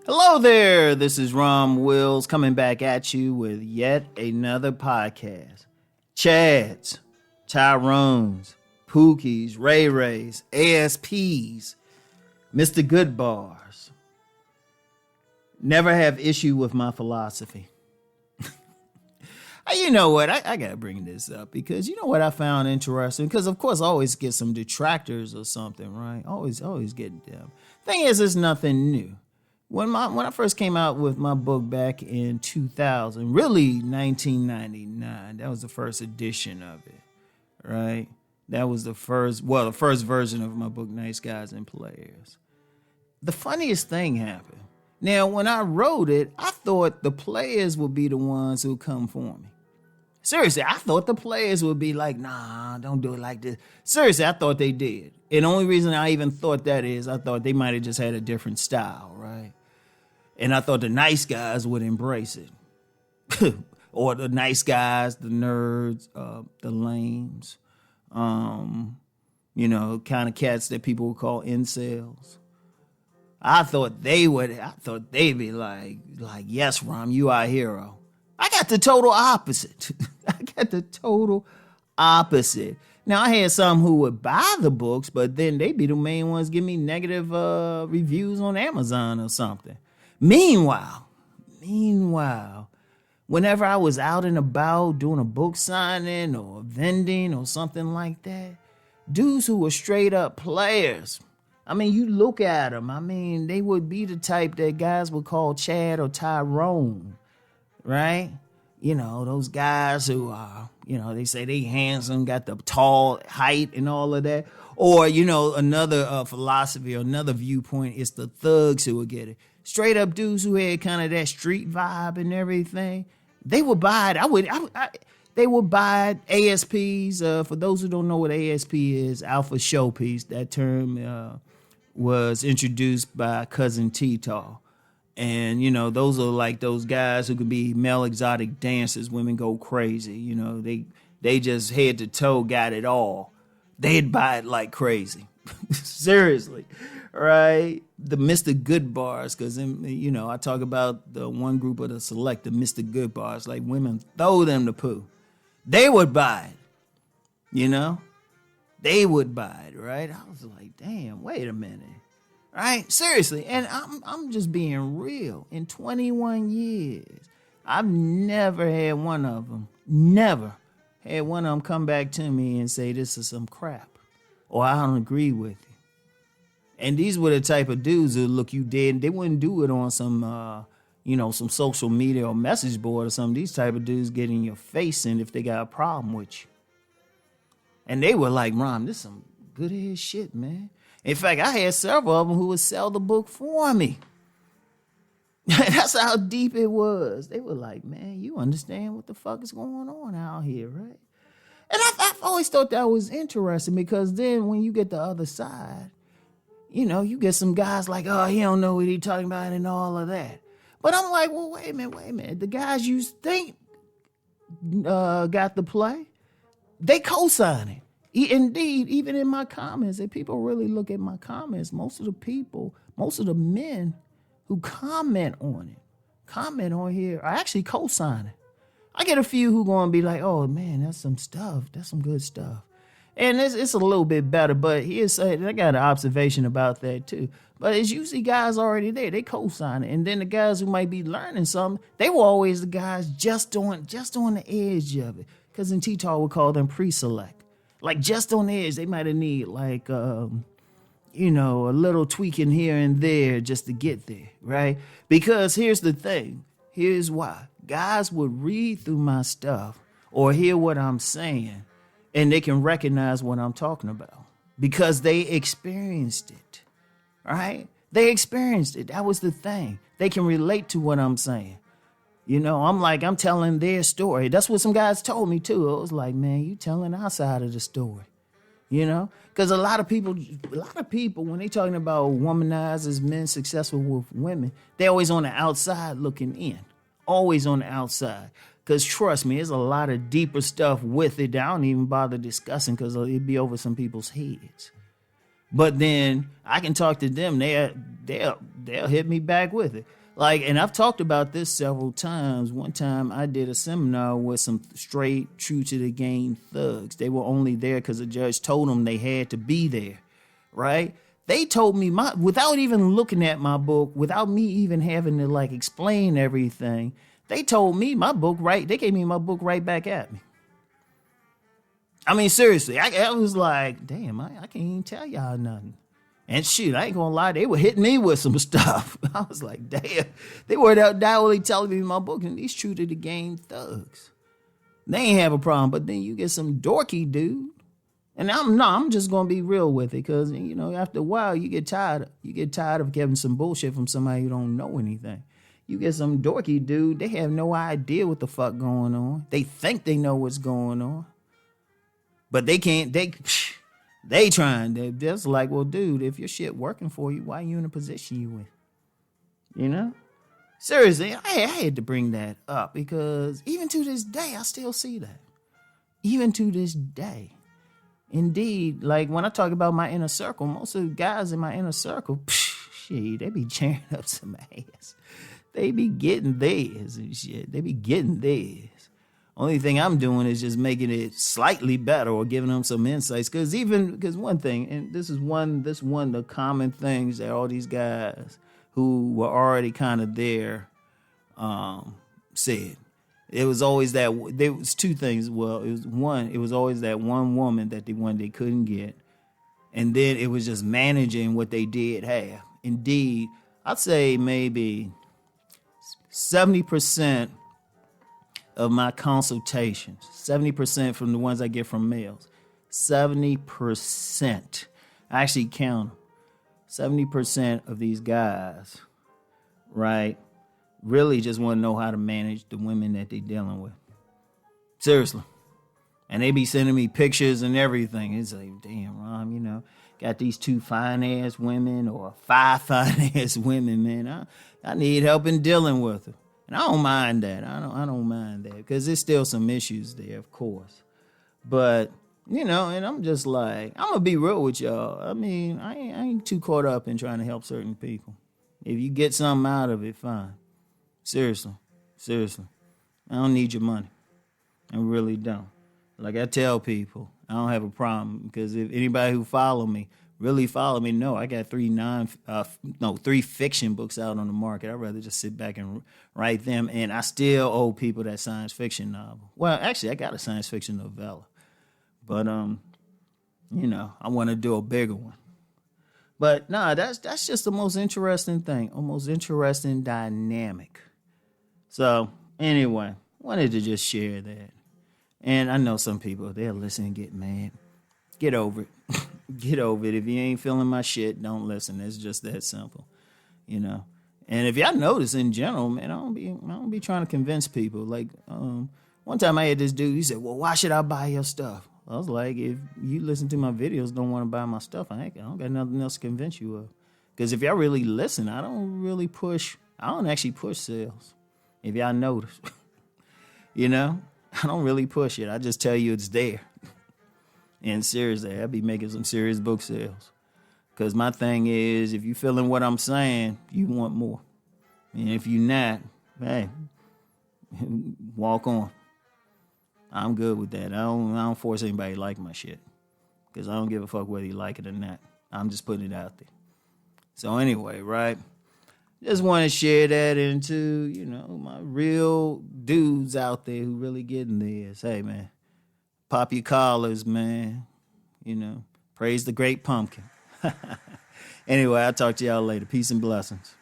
Hello there, this is Rom Wills coming back at you with yet another podcast. Chads, Tyrones, Pookies, Ray Rays, ASPs, Mr. Goodbars. Never have issue with my philosophy. You know what, I gotta bring this up because you know what I found interesting? Because of course I always get some detractors or something, right? Always get them. Thing is, it's nothing new. When I first came out with my book back in 2000, really 1999, that was the first edition of it, right? That was the first version of my book, Nice Guys and Players. The funniest thing happened. Now, when I wrote it, I thought the players would be the ones who come for me. Seriously, I thought the players would be like, nah, don't do it like this. Seriously, I thought they did. And the only reason I even thought that is I thought they might have just had a different style, right? And I thought the nice guys would embrace it. Or the nice guys, the nerds, the lames, kind of cats that people would call incels. I thought they'd be like, yes, Rom, you are a hero. I got the total opposite. Now, I had some who would buy the books, but then they'd be the main ones give me negative reviews on Amazon or something. Meanwhile, whenever I was out and about doing a book signing or vending or something like that, dudes who were straight up players, I mean, you look at them, I mean, they would be the type that guys would call Chad or Tyrone, right? You know, those guys who are, they say they handsome, got the tall height and all of that. Or, another philosophy or another viewpoint is the thugs who would get it. Straight up dudes who had kind of that street vibe and everything. They would buy it. They would buy ASPs. For those who don't know what ASP is, Alpha Showpiece. That term was introduced by Cousin T-Taw. And, those are like those guys who can be male exotic dancers. Women go crazy. They just head to toe got it all. They'd buy it like crazy. Seriously. Right? The Mr. Goodbars, because, I talk about the one group of the select, the Mr. Goodbars, like women throw them the poo. They would buy it, They would buy it, right? I was like, damn, wait a minute, right? Seriously, and I'm just being real. In 21 years, I've never had one of them come back to me and say this is some crap, or I don't agree with you. And these were the type of dudes who look you dead. They wouldn't do it on some, some social media or message board or something. These type of dudes get in your face and if they got a problem with you. And they were like, Rom, this is some good ass shit, man. In fact, I had several of them who would sell the book for me. That's how deep it was. They were like, man, you understand what the fuck is going on out here, right? And I've always thought that was interesting because then when you get the other side, you get some guys like, oh, he don't know what he talking about and all of that. But I'm like, well, wait a minute. The guys you think got the play, they co-sign it. Indeed, even in my comments, if people really look at my comments, most of the men who comment on here are actually co-signing. I get a few who going to be like, oh, man, that's some stuff. That's some good stuff. And it's a little bit better, but I got an observation about that too. But it's usually guys already there. They co-sign it. And then the guys who might be learning something, they were always the guys just on the edge of it. Because in T-Taw would call them pre-select. Like just on the edge, they might have need like, a little tweaking here and there just to get there, right? Because here's the thing. Here's why. Guys would read through my stuff or hear what I'm saying, and they can recognize what I'm talking about because they experienced it, right? They experienced it. That was the thing. They can relate to what I'm saying. I'm telling their story. That's what some guys told me too. It was like, man, you telling our side of the story, because a lot of people, when they talking about womanizers, men successful with women, they're always on the outside looking in, always on the outside. Because trust me, there's a lot of deeper stuff with it that I don't even bother discussing because it'd be over some people's heads. But then I can talk to them. They're they'll hit me back with it. Like, and I've talked about this several times. One time I did a seminar with some straight, true to the game thugs. They were only there because the judge told them they had to be there, right? They told me without even looking at my book, without me even having to like explain everything, they told me my book right. They gave me my book right back at me. I mean, seriously, I was like, damn, I can't even tell y'all nothing. And shoot, I ain't gonna lie, they were hitting me with some stuff. I was like, damn, they were not only telling me my book, and these true to the game thugs. They ain't have a problem, but then you get some dorky dude. And I'm just gonna be real with it, because you know, after a while you get tired of getting some bullshit from somebody who don't know anything. You get some dorky dude, they have no idea what the fuck going on. They think they know what's going on. But they can't, they trying. They're just like, well, dude, if your shit working for you, why are you in a position you in? You know? Seriously, I had to bring that up, because even to this day, I still see that. Even to this day. Indeed, like when I talk about my inner circle, most of the guys in my inner circle, shit, they be cheering up some ass. They be getting theirs and shit. They be getting theirs. Only thing I'm doing is just making it slightly better or giving them some insights. Because one thing, and this one of the common things that all these guys who were already kind of there said. It was always that, there was two things. Well, it was always that one woman that they couldn't get. And then it was just managing what they did have. Indeed, I'd say maybe 70% of my consultations, 70% from the ones I get from males, 70%, I actually count them, 70% of these guys, right, really just want to know how to manage the women that they're dealing with. Seriously. And they be sending me pictures and everything. It's like, damn, Rom, you know, got these 2 fine-ass women or 5 fine-ass women, man. I need help in dealing with them. And I don't mind that. I don't mind that, because there's still some issues there, of course. But, you know, and I'm just like, I'm going to be real with y'all. I mean, I ain't too caught up in trying to help certain people. If you get something out of it, fine. Seriously. I don't need your money. I really don't. Like I tell people, I don't have a problem, because if anybody who really follow me, no, I got 3 fiction books out on the market. I'd rather just sit back and write them, and I still owe people that science fiction novel. Well, actually, I got a science fiction novella, but you know, I want to do a bigger one. But nah, that's just the most interesting thing, almost interesting dynamic. So anyway, wanted to just share that. And I know some people, they'll listen and get mad. Get over it. Get over it. If you ain't feeling my shit, don't listen. It's just that simple, you know. And if y'all notice in general, man, I don't be trying to convince people. Like one time I had this dude, he said, well, why should I buy your stuff? I was like, if you listen to my videos, don't want to buy my stuff, I don't got nothing else to convince you of. Because if y'all really listen, I don't actually push sales. If y'all notice, you know, I don't really push it. I just tell you it's there. And seriously, I'll be making some serious book sales. Because my thing is, if you feeling what I'm saying, you want more. And if you're not, hey, walk on. I'm good with that. I don't force anybody to like my shit. Because I don't give a fuck whether you like it or not. I'm just putting it out there. So anyway, right? Just want to share that into, you know, my real dudes out there who really getting this. Hey, man. Pop your collars, man. You know, praise the great pumpkin. Anyway, I'll talk to y'all later. Peace and blessings.